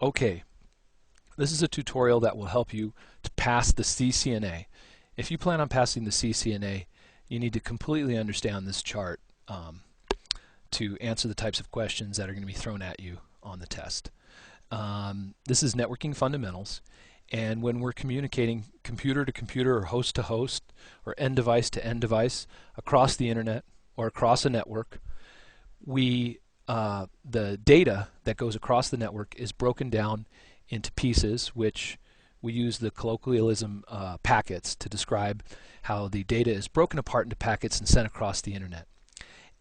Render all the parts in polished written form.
Okay, this is a tutorial that will help you to pass the CCNA. If you plan on passing the CCNA, you need to completely understand this chart to answer the types of questions that are going to be thrown at you on the test. This is networking fundamentals, and when we're communicating computer to computer or host to host or end device to end device across the internet or across a network, the data that goes across the network is broken down into pieces, which we use the colloquialism packets to describe how the data is broken apart into packets and sent across the internet.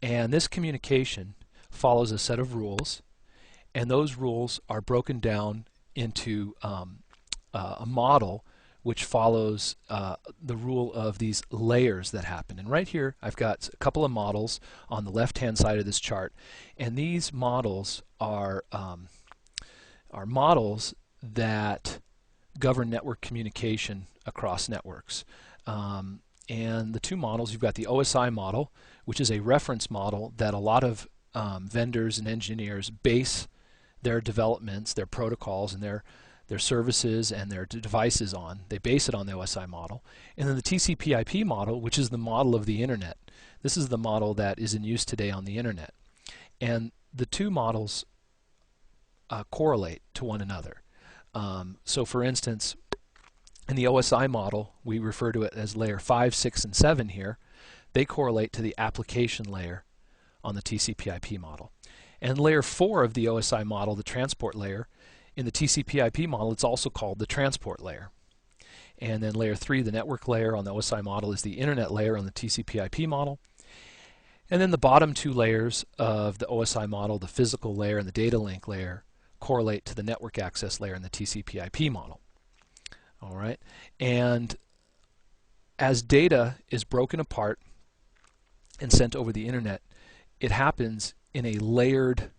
And this communication follows a set of rules, and those rules are broken down into a model which follows the rule of these layers that happen. And right here I've got a couple of models on the left hand side of this chart, and these models are models that govern network communication across networks. And the two models, you've got the OSI model, which is a reference model that a lot of vendors and engineers base their developments, their protocols, and their services and their devices on. They base it on the OSI model. And then the TCP/IP model, which is the model of the internet. This is the model that is in use today on the internet. And the two models correlate to one another. So for instance, in the OSI model, we refer to it as layer 5, 6, and 7 here. They correlate to the application layer on the TCP/IP model. And layer 4 of the OSI model, the transport layer, in the TCP/IP model, it's also called the transport layer. And then layer 3, the network layer on the OSI model, is the internet layer on the TCP/IP model. And then the bottom two layers of the OSI model, the physical layer and the data link layer, correlate to the network access layer in the TCP/IP model. All right, and as data is broken apart and sent over the internet, it happens in a layered,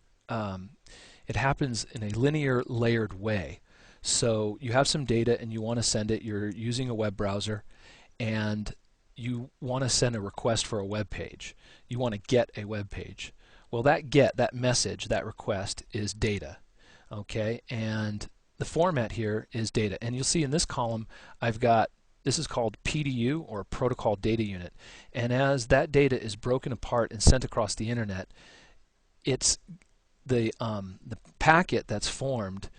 it happens in a linear layered way. So you have some data and you want to send it. You're using a web browser, and you want to send a request for a web page. You want to get a web page. Well, that message, that request is data. Okay, and the format here is data. And you'll see in this column I've got, this is called PDU, or Protocol Data Unit. And as that data is broken apart and sent across the internet, it's the packet that's formed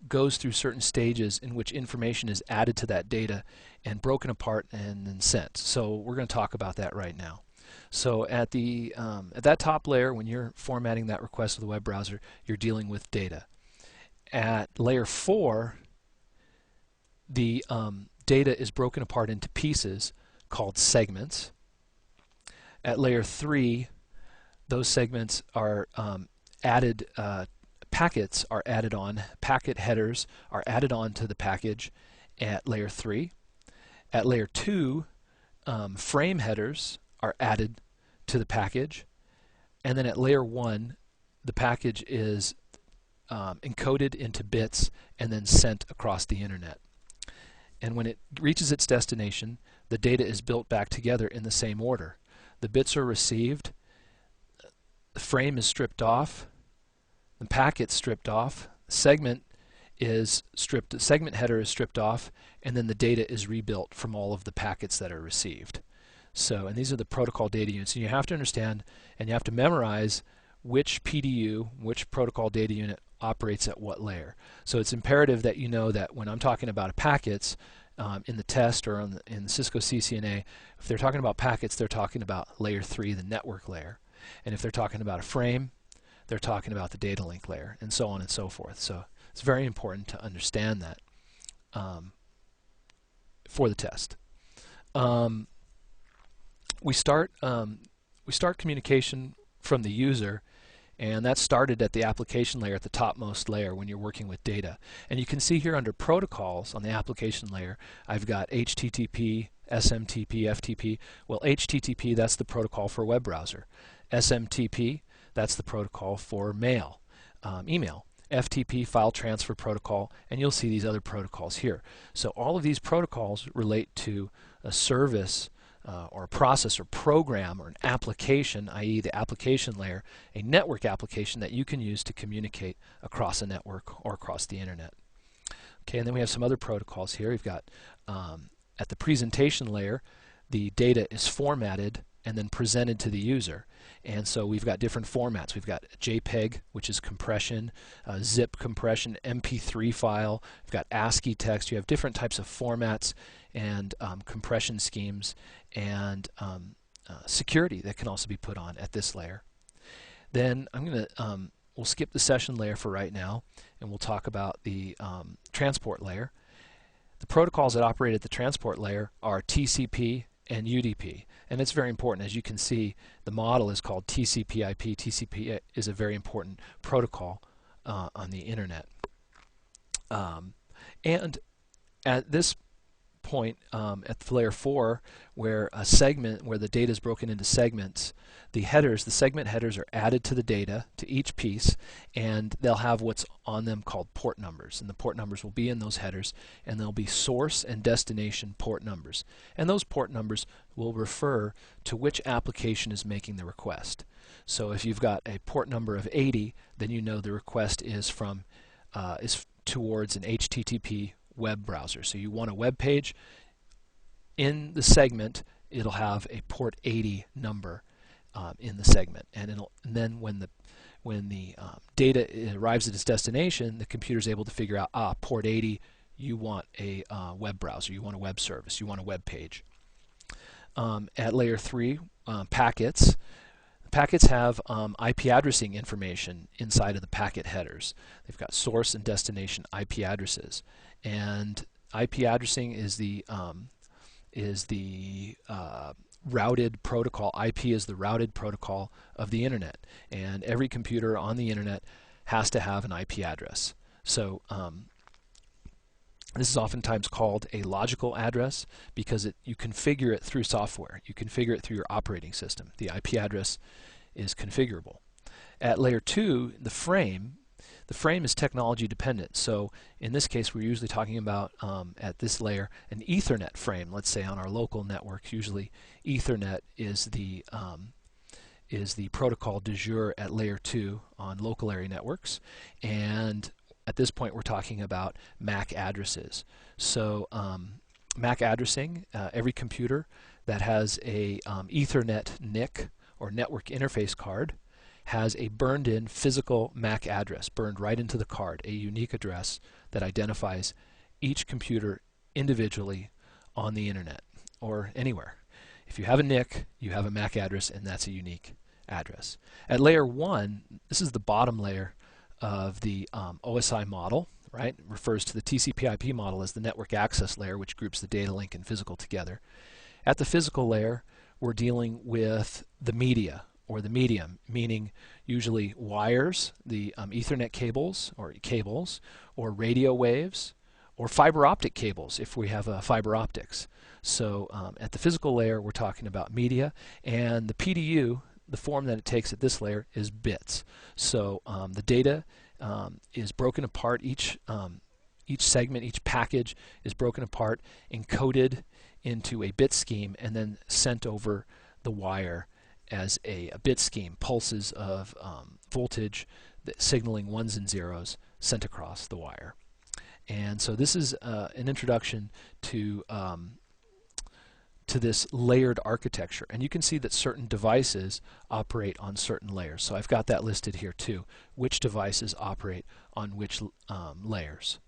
goes through certain stages in which information is added to that data and broken apart and then sent. So we're going to talk about that right now. So at that top layer, when you're formatting that request to the web browser, you're dealing with data. At layer 4, the data is broken apart into pieces called segments. At layer 3, those segments are added, packets are added on, packet headers are added on to the package at layer 3. At layer 2, frame headers are added to the package. And then at layer 1, the package is encoded into bits and then sent across the internet. And when it reaches its destination, the data is built back together in the same order. The bits are received, the frame is stripped off, the packet's stripped off, segment header is stripped off, and then the data is rebuilt from all of the packets that are received. So, and these are the protocol data units. And you have to understand and you have to memorize which PDU, which protocol data unit, operates at what layer. So it's imperative that you know that when I'm talking about packets in the test or in the Cisco CCNA, if they're talking about packets, they're talking about layer 3, the network layer. And if they're talking about a frame, they're talking about the data link layer, and so on and so forth. So it's very important to understand that for the test. We start communication from the user, and that started at the application layer, at the topmost layer when you're working with data. And you can see here under protocols on the application layer, I've got HTTP, SMTP, FTP. Well, HTTP, that's the protocol for a web browser. SMTP, that's the protocol for email. FTP, file transfer protocol, and you'll see these other protocols here. So all of these protocols relate to a service or a process or program or an application, i.e. the application layer, a network application that you can use to communicate across a network or across the internet. Okay, and then we have some other protocols here. We've got at the presentation layer, the data is formatted and then presented to the user. And so we've got different formats. We've got JPEG, which is compression, zip compression, MP3 file. We've got ASCII text. You have different types of formats and compression schemes and security that can also be put on at this layer. Then I'm going to we'll skip the session layer for right now, and we'll talk about the transport layer. The protocols that operate at the transport layer are TCP and UDP, and it's very important. As you can see, the model is called TCP/IP. TCP is a very important protocol on the internet. And at this point, at layer 4, where a segment, where the data is broken into segments, the headers, the segment headers are added to the data, to each piece, and they'll have what's on them called port numbers, and the port numbers will be in those headers, and there'll be source and destination port numbers, and those port numbers will refer to which application is making the request. So if you've got a port number of 80, then you know the request is from is towards an HTTP web browser. So you want a web page, in the segment it'll have a port 80 number in the segment, and then when the data arrives at its destination, the computer is able to figure out, port 80, you want a web browser, you want a web service, you want a web page. At layer 3, packets. Packets have IP addressing information inside of the packet headers. They've got source and destination IP addresses, and IP addressing is the routed protocol. IP is the routed protocol of the internet, and every computer on the internet has to have an IP address. So this is oftentimes called a logical address because you configure it through software. You configure it through your operating system. The IP address is configurable. At layer 2, the frame is technology dependent. So in this case, we're usually talking about, at this layer, an Ethernet frame. Let's say on our local network, usually Ethernet is the protocol du jour at layer 2 on local area networks. And at this point, we're talking about MAC addresses. So MAC addressing, every computer that has a Ethernet NIC or network interface card has a burned-in physical MAC address, burned right into the card, a unique address that identifies each computer individually on the internet or anywhere. If you have a NIC, you have a MAC address, and that's a unique address. At layer 1, this is the bottom layer of the OSI model, right? It refers to the TCP/IP model as the network access layer, which groups the data link and physical together. At the physical layer, we're dealing with the media, or the medium, meaning usually wires, the Ethernet cables, or radio waves, or fiber optic cables if we have fiber optics. So at the physical layer, we're talking about media, and the PDU, the form that it takes at this layer, is bits. So the data is broken apart. Each segment, each package is broken apart, encoded into a bit scheme, and then sent over the wire as a bit scheme, pulses of voltage signaling ones and zeros sent across the wire. And so this is an introduction to this layered architecture, and you can see that certain devices operate on certain layers. So I've got that listed here too, which devices operate on which layers.